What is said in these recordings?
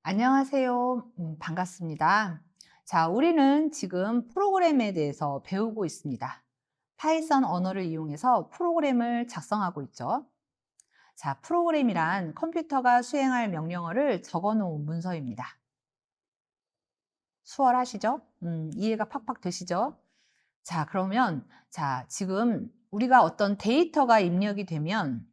안녕하세요. 반갑습니다. 자, 우리는 지금 프로그램에 대해서 배우고 있습니다. 파이썬 언어를 이용해서 프로그램을 작성하고 있죠. 자, 프로그램이란 컴퓨터가 수행할 명령어를 적어 놓은 문서입니다. 수월하시죠? 이해가 팍팍 되시죠? 자, 그러면, 자, 지금 우리가 어떤 데이터가 입력이 되면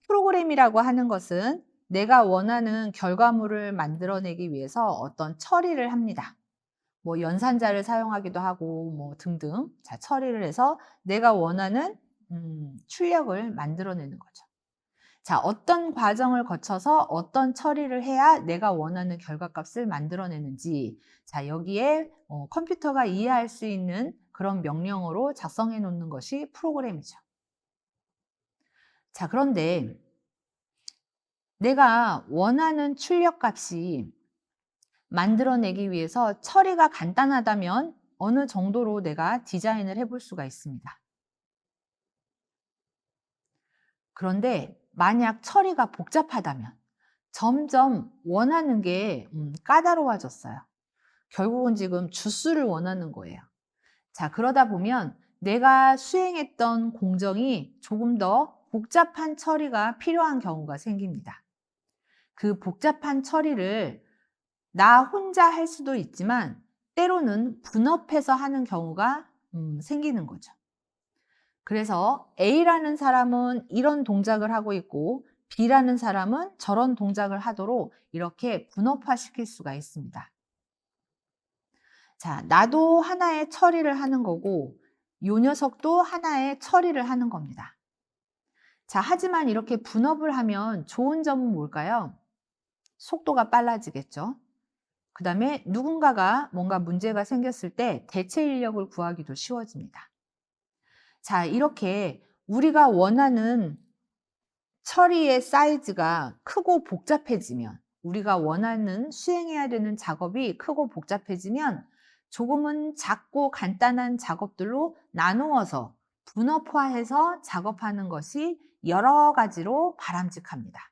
프로그램이라고 하는 것은 내가 원하는 결과물을 만들어내기 위해서 어떤 처리를 합니다. 뭐 연산자를 사용하기도 하고 뭐 등등. 자, 처리를 해서 내가 원하는 출력을 만들어내는 거죠. 자, 어떤 과정을 거쳐서 어떤 처리를 해야 내가 원하는 결과값을 만들어내는지, 자, 여기에 컴퓨터가 이해할 수 있는 그런 명령어로 작성해 놓는 것이 프로그램이죠. 자, 그런데 내가 원하는 출력값이 만들어내기 위해서 처리가 간단하다면 어느 정도로 내가 디자인을 해볼 수가 있습니다. 그런데 만약 처리가 복잡하다면 점점 원하는 게 까다로워졌어요. 결국은 지금 주수를 원하는 거예요. 자, 그러다 보면 내가 수행했던 공정이 조금 더 복잡한 처리가 필요한 경우가 생깁니다. 그 복잡한 처리를 나 혼자 할 수도 있지만 때로는 분업해서 하는 경우가 생기는 거죠. 그래서 A라는 사람은 이런 동작을 하고 있고 B라는 사람은 저런 동작을 하도록 이렇게 분업화시킬 수가 있습니다. 자, 나도 하나의 처리를 하는 거고 요 녀석도 하나의 처리를 하는 겁니다. 자, 하지만 이렇게 분업을 하면 좋은 점은 뭘까요? 속도가 빨라지겠죠. 그 다음에 누군가가 뭔가 문제가 생겼을 때 대체 인력을 구하기도 쉬워집니다. 자, 이렇게 우리가 원하는 처리의 사이즈가 크고 복잡해지면, 우리가 원하는 수행해야 되는 작업이 크고 복잡해지면 조금은 작고 간단한 작업들로 나누어서 분업화해서 작업하는 것이 여러 가지로 바람직합니다.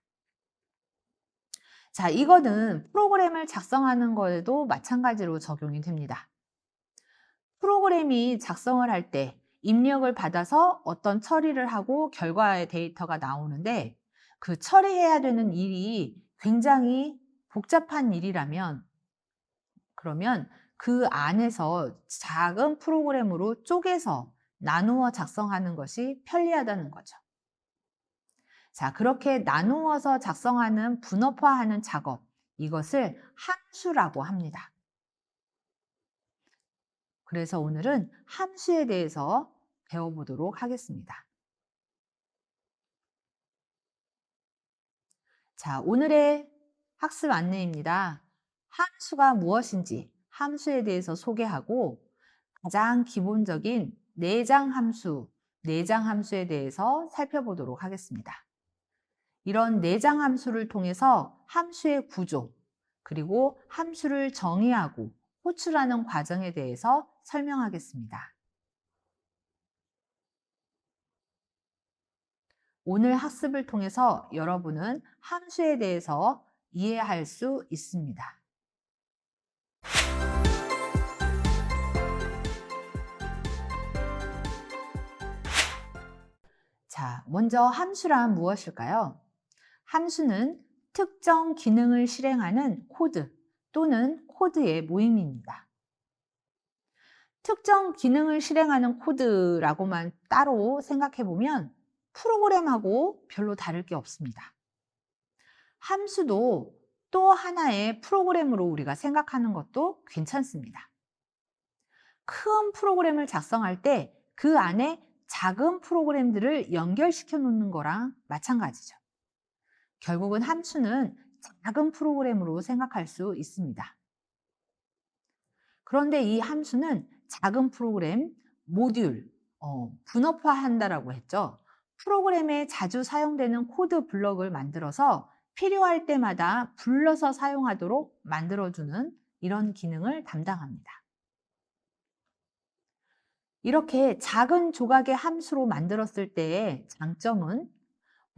자, 이거는 프로그램을 작성하는 거에도 마찬가지로 적용이 됩니다. 프로그램이 작성을 할 때 입력을 받아서 어떤 처리를 하고 결과의 데이터가 나오는데 그 처리해야 되는 일이 굉장히 복잡한 일이라면 그러면 그 안에서 작은 프로그램으로 쪼개서 나누어 작성하는 것이 편리하다는 거죠. 자, 그렇게 나누어서 작성하는 분업화하는 작업, 이것을 함수라고 합니다. 그래서 오늘은 함수에 대해서 배워보도록 하겠습니다. 자, 오늘의 학습 안내입니다. 함수가 무엇인지 함수에 대해서 소개하고 가장 기본적인 내장 함수에 대해서 살펴보도록 하겠습니다. 이런 내장 함수를 통해서 함수의 구조, 그리고 함수를 정의하고 호출하는 과정에 대해서 설명하겠습니다. 오늘 학습을 통해서 여러분은 함수에 대해서 이해할 수 있습니다. 자, 먼저 함수란 무엇일까요? 함수는 특정 기능을 실행하는 코드 또는 코드의 모임입니다. 특정 기능을 실행하는 코드라고만 따로 생각해 보면 프로그램하고 별로 다를 게 없습니다. 함수도 또 하나의 프로그램으로 우리가 생각하는 것도 괜찮습니다. 큰 프로그램을 작성할 때 그 안에 작은 프로그램들을 연결시켜 놓는 거랑 마찬가지죠. 결국은 함수는 작은 프로그램으로 생각할 수 있습니다. 그런데 이 함수는 작은 프로그램, 모듈, 분업화한다라고 했죠. 프로그램에 자주 사용되는 코드 블럭을 만들어서 필요할 때마다 불러서 사용하도록 만들어주는 이런 기능을 담당합니다. 이렇게 작은 조각의 함수로 만들었을 때의 장점은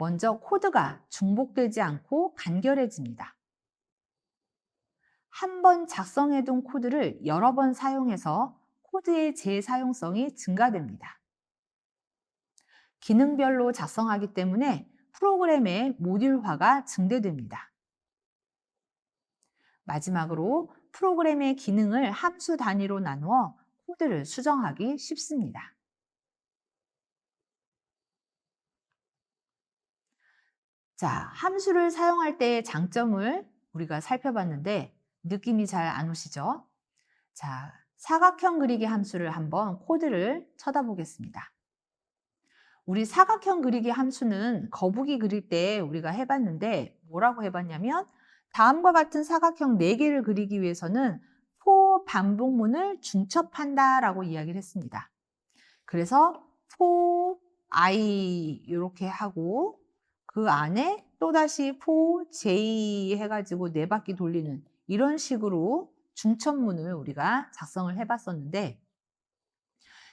먼저 코드가 중복되지 않고 간결해집니다. 한 번 작성해둔 코드를 여러 번 사용해서 코드의 재사용성이 증가됩니다. 기능별로 작성하기 때문에 프로그램의 모듈화가 증대됩니다. 마지막으로 프로그램의 기능을 함수 단위로 나누어 코드를 수정하기 쉽습니다. 자, 함수를 사용할 때의 장점을 우리가 살펴봤는데 느낌이 잘 안 오시죠? 자, 사각형 그리기 함수를 한번 코드를 쳐다보겠습니다. 우리 사각형 그리기 함수는 거북이 그릴 때 우리가 해봤는데 뭐라고 해봤냐면 다음과 같은 사각형 4개를 그리기 위해서는 for 반복문을 중첩한다 라고 이야기를 했습니다. 그래서 for i 이렇게 하고 그 안에 또다시 for j 해가지고 4바퀴 돌리는 이런 식으로 중첩문을 우리가 작성을 해봤었는데,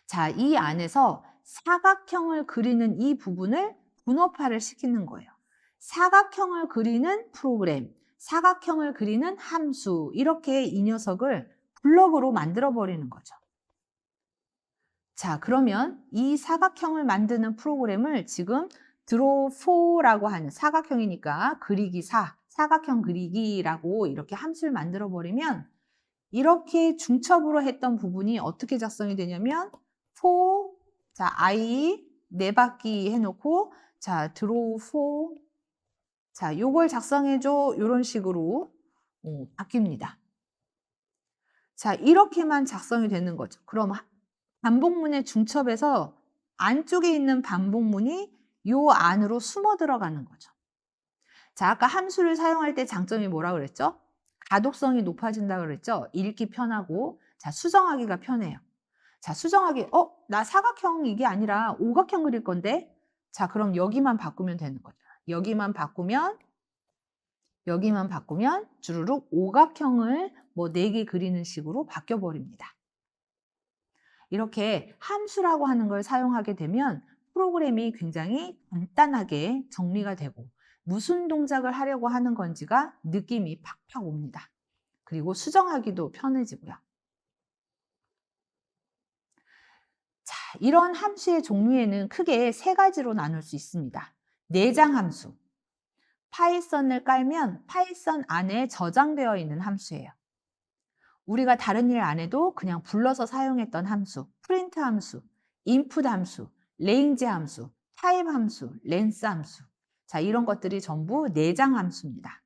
자, 이 안에서 사각형을 그리는 이 부분을 분업화를 시키는 거예요. 사각형을 그리는 프로그램, 사각형을 그리는 함수, 이렇게 이 녀석을 블럭으로 만들어 버리는 거죠. 자, 그러면 이 사각형을 만드는 프로그램을 지금 draw4라고 하는 사각형이니까 그리기 4, 사각형 그리기라고 이렇게 함수를 만들어 버리면 이렇게 중첩으로 했던 부분이 어떻게 작성이 되냐면 for, 자, i 4바퀴 해놓고 자, draw4, 자, 요걸 작성해줘 이런 식으로 바뀝니다. 자, 이렇게만 작성이 되는 거죠. 그럼 반복문의 중첩에서 안쪽에 있는 반복문이 요 안으로 숨어 들어가는 거죠. 자, 아까 함수를 사용할 때 장점이 뭐라 그랬죠? 가독성이 높아진다 그랬죠? 읽기 편하고, 자, 수정하기가 편해요. 자, 수정하기, 나 사각형 이게 아니라 오각형 그릴 건데? 자, 그럼 여기만 바꾸면 되는 거죠. 여기만 바꾸면 주르륵 오각형을 뭐 4개 그리는 식으로 바뀌어 버립니다. 이렇게 함수라고 하는 걸 사용하게 되면 프로그램이 굉장히 간단하게 정리가 되고 무슨 동작을 하려고 하는 건지가 느낌이 팍팍 옵니다. 그리고 수정하기도 편해지고요. 자, 이런 함수의 종류에는 크게 3가지로 나눌 수 있습니다. 내장 함수. 파이썬을 깔면 파이썬 안에 저장되어 있는 함수예요. 우리가 다른 일 안 해도 그냥 불러서 사용했던 함수, 프린트 함수, 인풋 함수, 레인지 함수, 타입 함수, 렌스 함수. 자, 이런 것들이 전부 내장 함수입니다.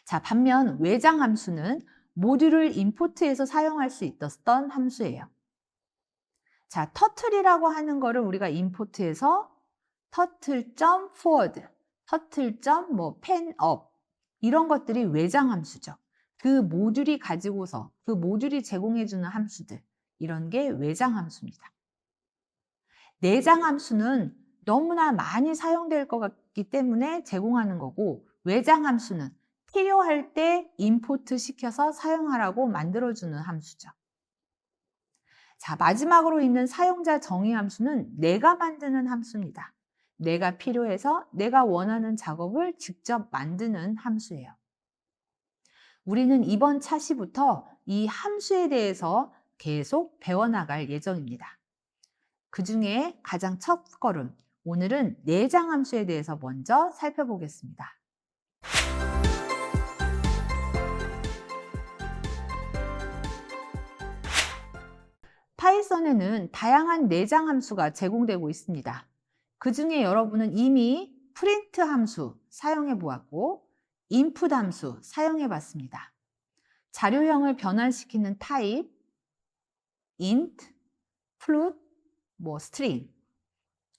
자, 반면 외장 함수는 모듈을 임포트해서 사용할 수 있었던 함수예요. 자, 터틀이라고 하는 거를 우리가 임포트해서 turtle.forward, turtle.penUp 이런 것들이 외장 함수죠. 그 모듈이 가지고서 그 모듈이 제공해주는 함수들, 이런 게 외장 함수입니다. 내장 함수는 너무나 많이 사용될 것 같기 때문에 제공하는 거고, 외장 함수는 필요할 때 임포트 시켜서 사용하라고 만들어주는 함수죠. 자, 마지막으로 있는 사용자 정의 함수는 내가 만드는 함수입니다. 내가 필요해서 내가 원하는 작업을 직접 만드는 함수예요. 우리는 이번 차시부터 이 함수에 대해서 계속 배워나갈 예정입니다. 그 중에 가장 첫 걸음, 오늘은 내장 함수에 대해서 먼저 살펴보겠습니다. 파이썬에는 다양한 내장 함수가 제공되고 있습니다. 그 중에 여러분은 이미 프린트 함수 사용해 보았고, 인풋 함수 사용해 봤습니다. 자료형을 변환시키는 타입, int, float, string,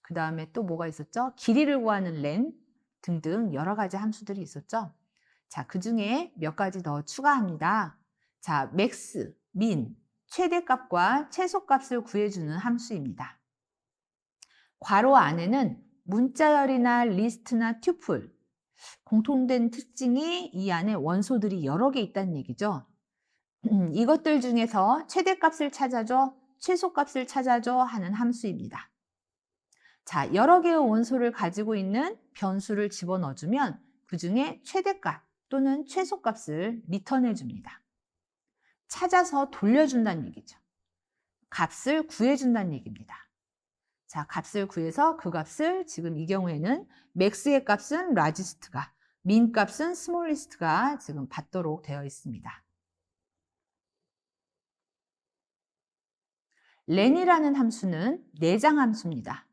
그 다음에 또 뭐가 있었죠? 길이를 구하는 len 등등 여러 가지 함수들이 있었죠. 자, 그 중에 몇 가지 더 추가합니다. 자, max, min, 최대값과 최소값을 구해주는 함수입니다. 괄호 안에는 문자열이나 리스트나 튜플, 공통된 특징이 이 안에 원소들이 여러 개 있다는 얘기죠. 이것들 중에서 최대값을 찾아줘, 최소값을 찾아줘 하는 함수입니다. 자, 여러 개의 원소를 가지고 있는 변수를 집어넣어주면 그 중에 최대값 또는 최소값을 리턴해 줍니다. 찾아서 돌려준다는 얘기죠. 값을 구해준다는 얘기입니다. 자, 값을 구해서 그 값을 지금 이 경우에는 맥스의 값은 라지스트가, 민 값은 스몰리스트가 지금 받도록 되어 있습니다. 렌이라는 함수는 내장 함수입니다.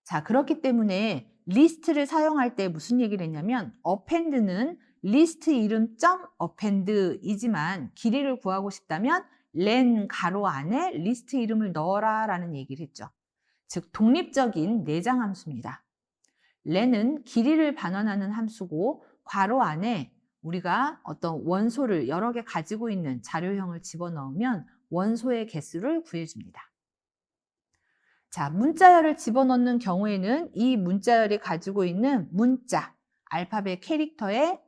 자, 그렇기 때문에 리스트를 사용할 때 무슨 얘기를 했냐면 append는 리스트 이름 .append이지만 길이를 구하고 싶다면 len 가로 안에 리스트 이름을 넣어라 라는 얘기를 했죠. 즉 독립적인 내장 함수입니다. len은 길이를 반환하는 함수고 괄호 안에 우리가 어떤 원소를 여러 개 가지고 있는 자료형을 집어넣으면 원소의 개수를 구해줍니다. 자, 문자열을 집어넣는 경우에는 이 문자열이 가지고 있는 문자, 알파벳 캐릭터의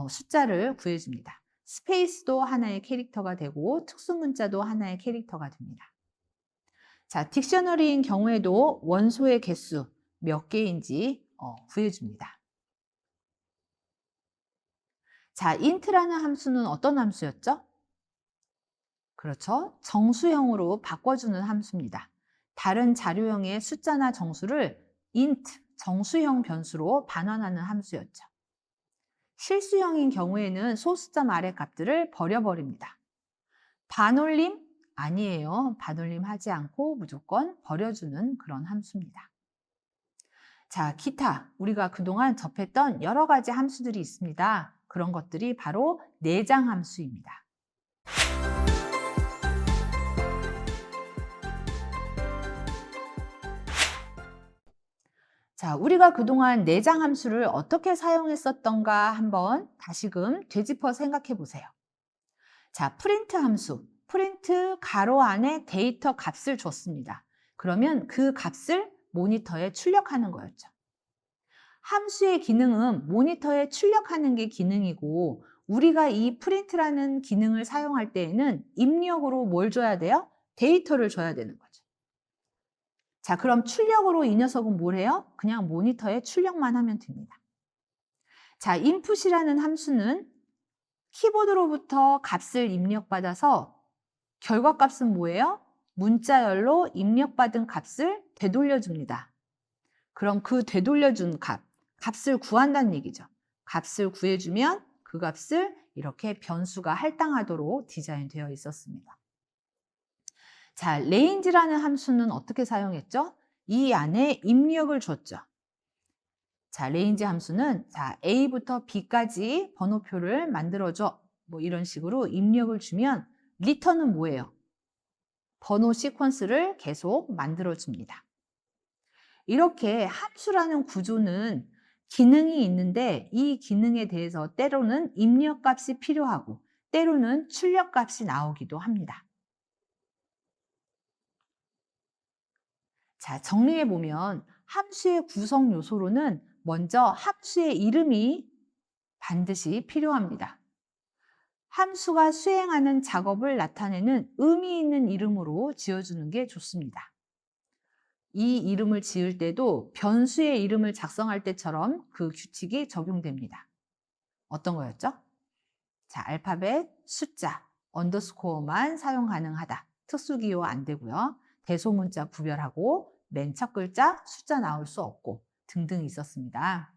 숫자를 구해줍니다. 스페이스도 하나의 캐릭터가 되고 특수문자도 하나의 캐릭터가 됩니다. 자, 딕셔너리인 경우에도 원소의 개수 몇 개인지 구해줍니다. 자, int라는 함수는 어떤 함수였죠? 그렇죠. 정수형으로 바꿔주는 함수입니다. 다른 자료형의 숫자나 정수를 int, 정수형 변수로 반환하는 함수였죠. 실수형인 경우에는 소수점 아래 값들을 버려버립니다. 반올림? 아니에요. 반올림 하지 않고 무조건 버려주는 그런 함수입니다. 자, 기타. 우리가 그동안 접했던 여러 가지 함수들이 있습니다. 그런 것들이 바로 내장 함수입니다. 자, 우리가 그동안 내장 함수를 어떻게 사용했었던가 한번 다시금 되짚어 생각해 보세요. 자, 프린트 함수. 프린트 가로 안에 데이터 값을 줬습니다. 그러면 그 값을 모니터에 출력하는 거였죠. 함수의 기능은 모니터에 출력하는 게 기능이고 우리가 이 프린트라는 기능을 사용할 때에는 입력으로 뭘 줘야 돼요? 데이터를 줘야 되는 거죠. 자, 그럼 출력으로 이 녀석은 뭘 해요? 그냥 모니터에 출력만 하면 됩니다. 자, input이라는 함수는 키보드로부터 값을 입력받아서 결과값은 뭐예요? 문자열로 입력받은 값을 되돌려줍니다. 그럼 그 되돌려준 값을 구한다는 얘기죠. 값을 구해주면 그 값을 이렇게 변수가 할당하도록 디자인되어 있었습니다. 자, range라는 함수는 어떻게 사용했죠? 이 안에 입력을 줬죠. 자, range 함수는 자, A부터 B까지 번호표를 만들어줘. 뭐 이런 식으로 입력을 주면 return은 뭐예요? 번호 시퀀스를 계속 만들어줍니다. 이렇게 함수라는 구조는 기능이 있는데 이 기능에 대해서 때로는 입력값이 필요하고 때로는 출력값이 나오기도 합니다. 자, 정리해보면 함수의 구성 요소로는 먼저 함수의 이름이 반드시 필요합니다. 함수가 수행하는 작업을 나타내는 의미 있는 이름으로 지어주는 게 좋습니다. 이 이름을 지을 때도 변수의 이름을 작성할 때처럼 그 규칙이 적용됩니다. 어떤 거였죠? 자, 알파벳, 숫자, 언더스코어만 사용 가능하다. 특수기호 안 되고요. 대소문자 구별하고 맨 첫 글자 숫자 나올 수 없고 등등 있었습니다.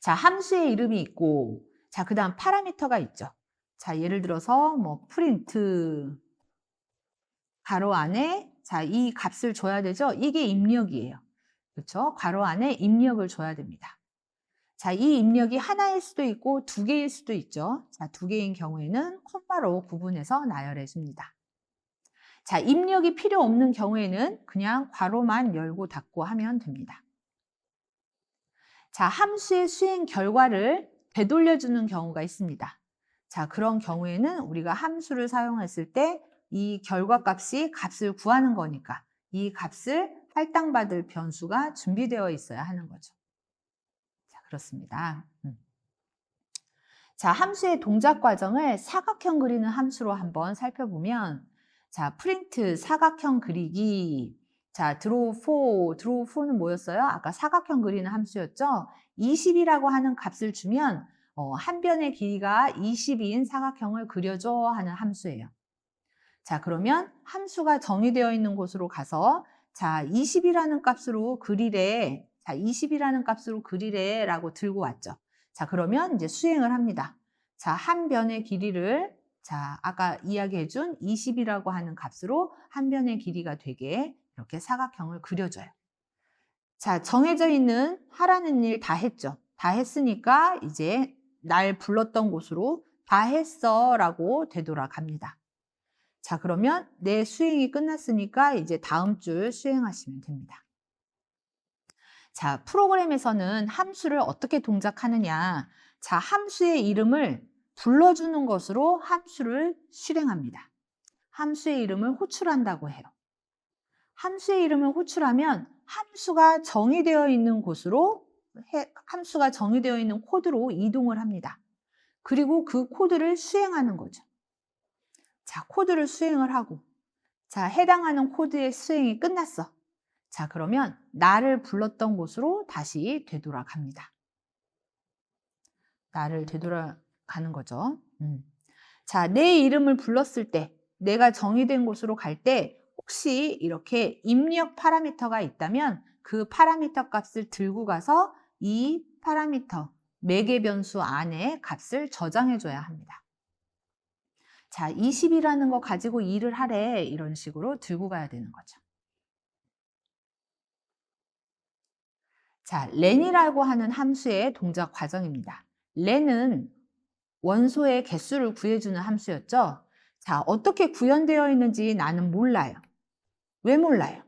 자, 함수의 이름이 있고 자, 그 다음 파라미터가 있죠. 자, 예를 들어서 뭐 프린트 가로 안에 자, 이 값을 줘야 되죠. 이게 입력이에요. 그렇죠? 괄호 안에 입력을 줘야 됩니다. 자, 이 입력이 하나일 수도 있고 두 개일 수도 있죠. 자, 두 개인 경우에는 콤마로 구분해서 나열해 줍니다. 자, 입력이 필요 없는 경우에는 그냥 괄호만 열고 닫고 하면 됩니다. 자, 함수의 수행 결과를 되돌려주는 경우가 있습니다. 자, 그런 경우에는 우리가 함수를 사용했을 때 이 결과값이 값을 구하는 거니까 이 값을 할당받을 변수가 준비되어 있어야 하는 거죠. 자, 그렇습니다. 자, 함수의 동작 과정을 사각형 그리는 함수로 한번 살펴보면 자, 프린트 사각형 그리기. 자, draw 4는 뭐였어요? 아까 사각형 그리는 함수였죠? 20이라고 하는 값을 주면 한 변의 길이가 20인 사각형을 그려줘 하는 함수예요. 자, 그러면 함수가 정의되어 있는 곳으로 가서 자, 20이라는 값으로 그리래. 자, 20이라는 값으로 그리래 라고 들고 왔죠. 자, 그러면 이제 수행을 합니다. 자, 한 변의 길이를 자, 아까 이야기해준 20이라고 하는 값으로 한 변의 길이가 되게 이렇게 사각형을 그려줘요. 자, 정해져 있는 하라는 일 다 했죠. 다 했으니까 이제 날 불렀던 곳으로 다 했어 라고 되돌아갑니다. 자, 그러면 내 수행이 끝났으니까 이제 다음 줄 수행하시면 됩니다. 자, 프로그램에서는 함수를 어떻게 동작하느냐. 자, 함수의 이름을 불러주는 것으로 함수를 실행합니다. 함수의 이름을 호출한다고 해요. 함수의 이름을 호출하면 함수가 정의되어 있는 곳으로, 함수가 정의되어 있는 코드로 이동을 합니다. 그리고 그 코드를 수행하는 거죠. 자, 코드를 수행을 하고, 자, 해당하는 코드의 수행이 끝났어. 자, 그러면 나를 불렀던 곳으로 다시 되돌아갑니다. 나를 되돌아가는 거죠. 자, 내 이름을 불렀을 때, 내가 정의된 곳으로 갈 때, 혹시 이렇게 입력 파라미터가 있다면 그 파라미터 값을 들고 가서 이 파라미터, 매개 변수 안에 값을 저장해 줘야 합니다. 자, 20이라는 거 가지고 일을 하래. 이런 식으로 들고 가야 되는 거죠. 자, len이라고 하는 함수의 동작 과정입니다. len은 원소의 개수를 구해주는 함수였죠. 자, 어떻게 구현되어 있는지 나는 몰라요. 왜 몰라요?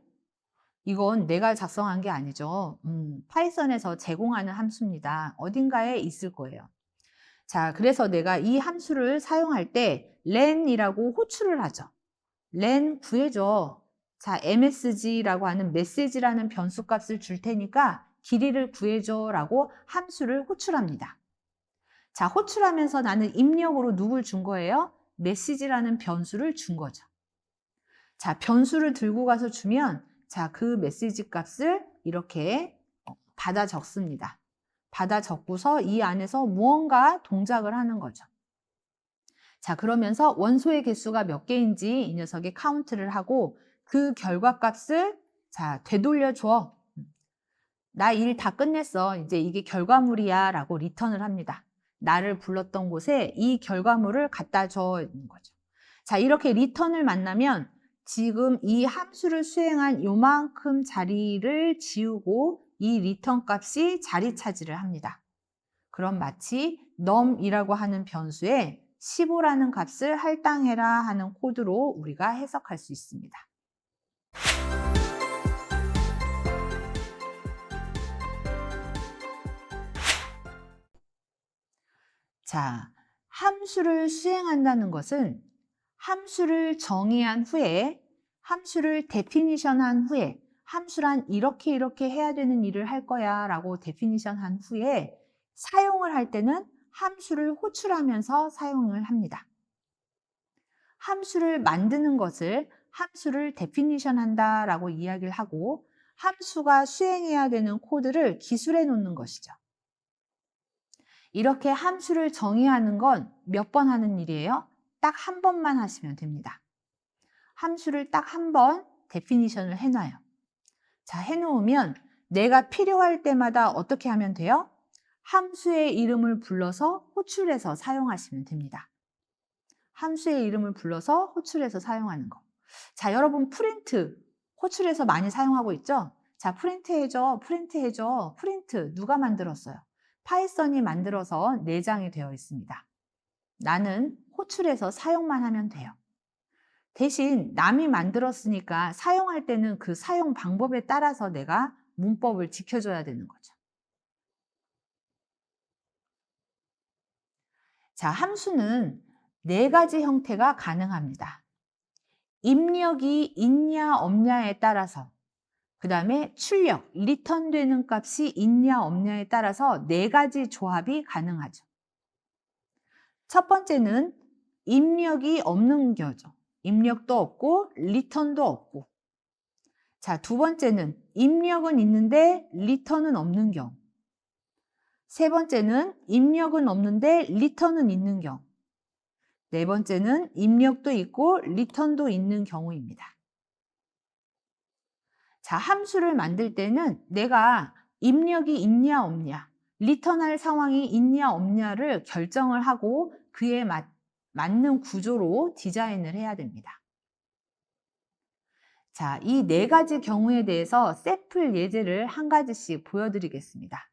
이건 내가 작성한 게 아니죠. 파이썬에서 제공하는 함수입니다. 어딘가에 있을 거예요. 자, 그래서 내가 이 함수를 사용할 때 len이라고 호출을 하죠. len 구해줘. 자, msg라고 하는 메시지라는 변수 값을 줄 테니까 길이를 구해줘 라고 함수를 호출합니다. 자, 호출하면서 나는 입력으로 누굴 준 거예요? 메시지라는 변수를 준 거죠. 자, 변수를 들고 가서 주면 자, 그 메시지 값을 이렇게 받아 적습니다. 받아 적고서 이 안에서 무언가 동작을 하는 거죠. 자, 그러면서 원소의 개수가 몇 개인지 이 녀석이 카운트를 하고 그 결과값을 자, 되돌려 줘. 나 일 다 끝냈어. 이제 이게 결과물이야 라고 리턴을 합니다. 나를 불렀던 곳에 이 결과물을 갖다 줘 있는 거죠. 자, 이렇게 리턴을 만나면 지금 이 함수를 수행한 요만큼 자리를 지우고 이 리턴 값이 자리 차지를 합니다. 그럼 마치 num이라고 하는 변수에 15라는 값을 할당해라 하는 코드로 우리가 해석할 수 있습니다. 자, 함수를 수행한다는 것은 함수를 정의한 후에, 함수를 데피니션한 후에, 함수란 이렇게 해야 되는 일을 할 거야 라고 데피니션한 후에 사용을 할 때는 함수를 호출하면서 사용을 합니다. 함수를 만드는 것을 함수를 데피니션한다 라고 이야기를 하고 함수가 수행해야 되는 코드를 기술해 놓는 것이죠. 이렇게 함수를 정의하는 건 몇 번 하는 일이에요? 딱 한 번만 하시면 됩니다. 함수를 딱 한 번 데피니션을 해놔요. 자, 해놓으면 내가 필요할 때마다 어떻게 하면 돼요? 함수의 이름을 불러서 호출해서 사용하시면 됩니다. 함수의 이름을 불러서 호출해서 사용하는 거. 자, 여러분 프린트 호출해서 많이 사용하고 있죠? 자, 프린트 해줘, 프린트 해줘. 프린트 누가 만들었어요? 파이썬이 만들어서 내장이 되어 있습니다. 나는 호출해서 사용만 하면 돼요. 대신 남이 만들었으니까 사용할 때는 그 사용 방법에 따라서 내가 문법을 지켜줘야 되는 거죠. 자, 함수는 4가지 형태가 가능합니다. 입력이 있냐 없냐에 따라서, 그 다음에 출력, 리턴되는 값이 있냐 없냐에 따라서 4가지 조합이 가능하죠. 첫 번째는 입력이 없는 거죠. 입력도 없고 리턴도 없고. 자, 두 번째는 입력은 있는데 리턴은 없는 경우. 세 번째는 입력은 없는데 리턴은 있는 경우. 네 번째는 입력도 있고 리턴도 있는 경우입니다. 자, 함수를 만들 때는 내가 입력이 있냐 없냐, 리턴할 상황이 있냐 없냐를 결정을 하고 그에 맞는 구조로 디자인을 해야 됩니다. 자, 이 네 가지 경우에 대해서 샘플 예제를 한 가지씩 보여드리겠습니다.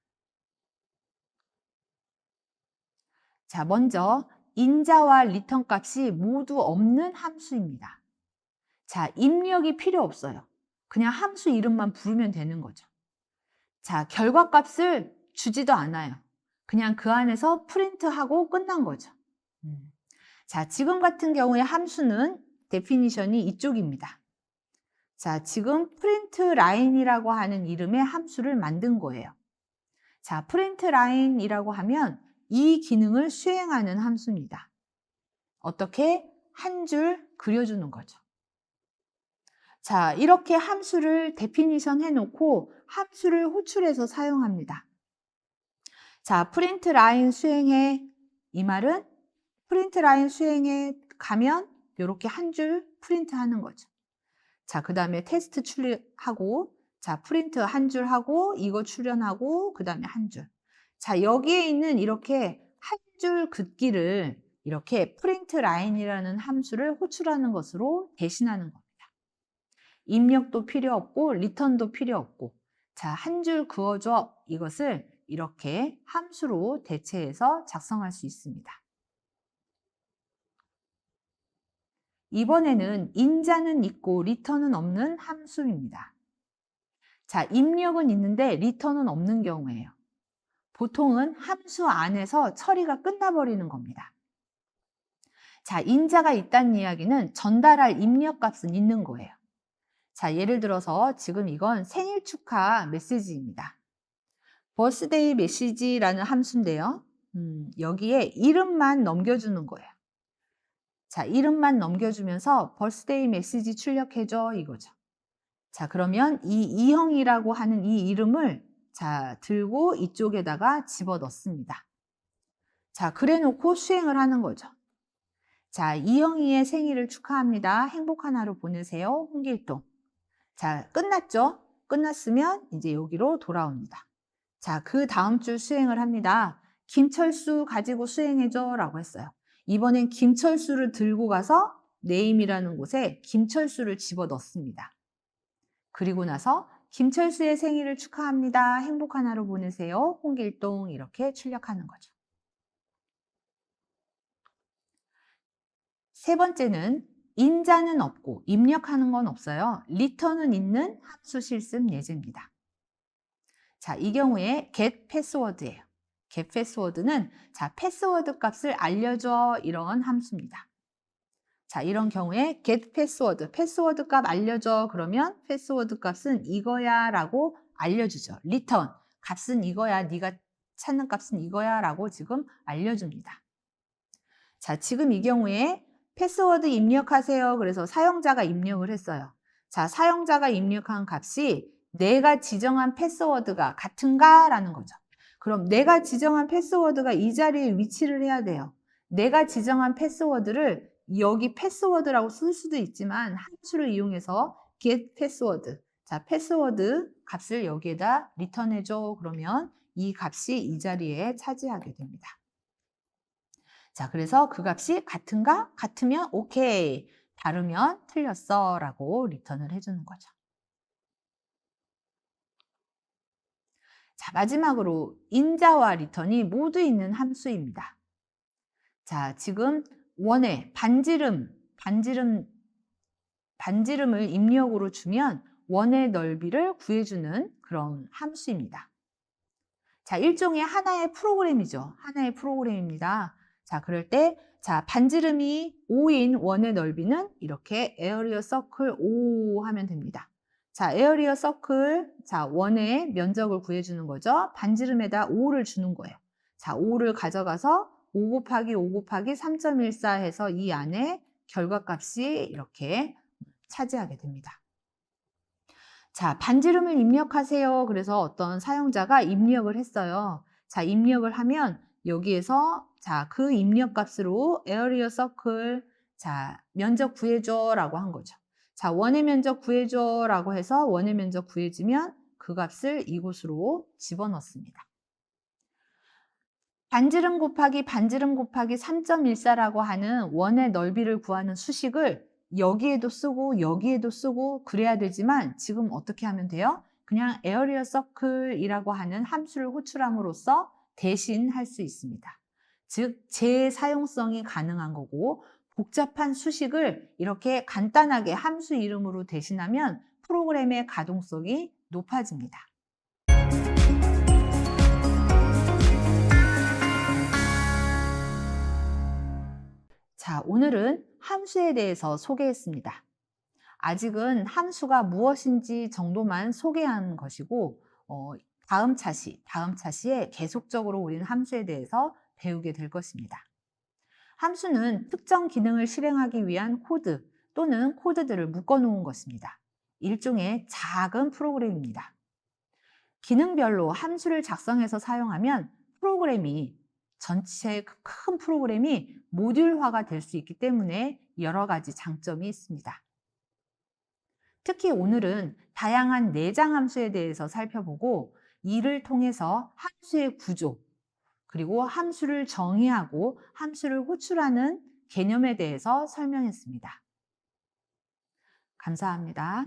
자, 먼저 인자와 리턴 값이 모두 없는 함수입니다. 자, 입력이 필요 없어요. 그냥 함수 이름만 부르면 되는 거죠. 자, 결과값을 주지도 않아요. 그냥 그 안에서 프린트하고 끝난 거죠. 자, 지금 같은 경우에 함수는 데피니션이 이쪽입니다. 자, 지금 프린트 라인이라고 하는 이름의 함수를 만든 거예요. 자, 프린트 라인이라고 하면 이 기능을 수행하는 함수입니다. 어떻게? 한 줄 그려주는 거죠. 자, 이렇게 함수를 데피니션 해놓고 함수를 호출해서 사용합니다. 자, 프린트 라인 수행해. 이 말은 프린트 라인 수행해 가면 이렇게 한 줄 프린트 하는 거죠. 자, 그 다음에 테스트 출력하고, 자, 프린트 한 줄 하고, 이거 출력하고, 그 다음에 한 줄. 자, 여기에 있는 이렇게 한 줄 긋기를 이렇게 프린트 라인이라는 함수를 호출하는 것으로 대신하는 겁니다. 입력도 필요 없고, 리턴도 필요 없고, 자, 한 줄 그어줘. 이것을 이렇게 함수로 대체해서 작성할 수 있습니다. 이번에는 인자는 있고 리턴은 없는 함수입니다. 자, 입력은 있는데 리턴은 없는 경우예요. 보통은 함수 안에서 처리가 끝나버리는 겁니다. 자, 인자가 있다는 이야기는 전달할 입력값은 있는 거예요. 자, 예를 들어서 지금 이건 생일 축하 메시지입니다. 버스데이 메시지라는 함수인데요. 여기에 이름만 넘겨주는 거예요. 자, 이름만 넘겨주면서 버스데이 메시지 출력해줘 이거죠. 자, 그러면 이 이형이라고 하는 이 이름을 자, 들고 이쪽에다가 집어 넣습니다. 자, 그래 놓고 수행을 하는 거죠. 자, 이형이의 생일을 축하합니다. 행복한 하루 보내세요. 홍길동. 자, 끝났죠? 끝났으면 이제 여기로 돌아옵니다. 자, 그 다음 줄 수행을 합니다. 김철수 가지고 수행해줘 라고 했어요. 이번엔 김철수를 들고 가서 네임이라는 곳에 김철수를 집어 넣습니다. 그리고 나서 김철수의 생일을 축하합니다. 행복한 하루 보내세요. 홍길동 이렇게 출력하는 거죠. 세 번째는 인자는 없고 입력하는 건 없어요. 리턴은 있는 함수 실습 예제입니다. 자, 이 경우에 get 패스워드예요. get 패스워드는 자, 패스워드 값을 알려줘 이런 함수입니다. 자, 이런 경우에 get 패스워드, 패스워드 값 알려줘 그러면 패스워드 값은 이거야 라고 알려주죠. return, 값은 이거야, 네가 찾는 값은 이거야 라고 지금 알려줍니다. 자, 지금 이 경우에 패스워드 입력하세요. 그래서 사용자가 입력을 했어요. 자, 사용자가 입력한 값이 내가 지정한 패스워드가 같은가? 라는 거죠. 그럼 내가 지정한 패스워드가 이 자리에 위치를 해야 돼요. 내가 지정한 패스워드를 여기 패스워드라고 쓸 수도 있지만 함수를 이용해서 get 패스워드. 자, 패스워드 값을 여기에다 리턴해줘. 그러면 이 값이 이 자리에 차지하게 됩니다. 자, 그래서 그 값이 같은가? 같으면 오케이. 다르면 틀렸어. 라고 리턴을 해주는 거죠. 자, 마지막으로 인자와 리턴이 모두 있는 함수입니다. 자, 지금 원에 반지름을 입력으로 주면 원의 넓이를 구해주는 그런 함수입니다. 자, 일종의 하나의 프로그램이죠. 하나의 프로그램입니다. 자, 그럴 때, 자, 반지름이 5인 원의 넓이는 이렇게 area circle 5 하면 됩니다. 자, area circle, 자, 원의 면적을 구해주는 거죠. 반지름에다 5를 주는 거예요. 자, 5를 가져가서 5 곱하기 5 곱하기 3.14 해서 이 안에 결과값이 이렇게 차지하게 됩니다. 자, 반지름을 입력하세요. 그래서 어떤 사용자가 입력을 했어요. 자, 입력을 하면 여기에서 자, 그 입력 값으로 area circle 자, 면적 구해줘 라고 한 거죠. 자, 원의 면적 구해줘 라고 해서 원의 면적 구해지면 그 값을 이곳으로 집어넣습니다. 반지름 곱하기 반지름 곱하기 3.14라고 하는 원의 넓이를 구하는 수식을 여기에도 쓰고 여기에도 쓰고 그래야 되지만 지금 어떻게 하면 돼요? 그냥 area circle이라고 하는 함수를 호출함으로써 대신 할 수 있습니다. 즉, 재사용성이 가능한 거고 복잡한 수식을 이렇게 간단하게 함수 이름으로 대신하면 프로그램의 가동성이 높아집니다. 자, 오늘은 함수에 대해서 소개했습니다. 아직은 함수가 무엇인지 정도만 소개한 것이고 다음 차시에 계속적으로 우리는 함수에 대해서 배우게 될 것입니다. 함수는 특정 기능을 실행하기 위한 코드 또는 코드들을 묶어놓은 것입니다. 일종의 작은 프로그램입니다. 기능별로 함수를 작성해서 사용하면 전체 큰 프로그램이 모듈화가 될 수 있기 때문에 여러 가지 장점이 있습니다. 특히 오늘은 다양한 내장 함수에 대해서 살펴보고 이를 통해서 함수의 구조, 그리고 함수를 정의하고 함수를 호출하는 개념에 대해서 설명했습니다. 감사합니다.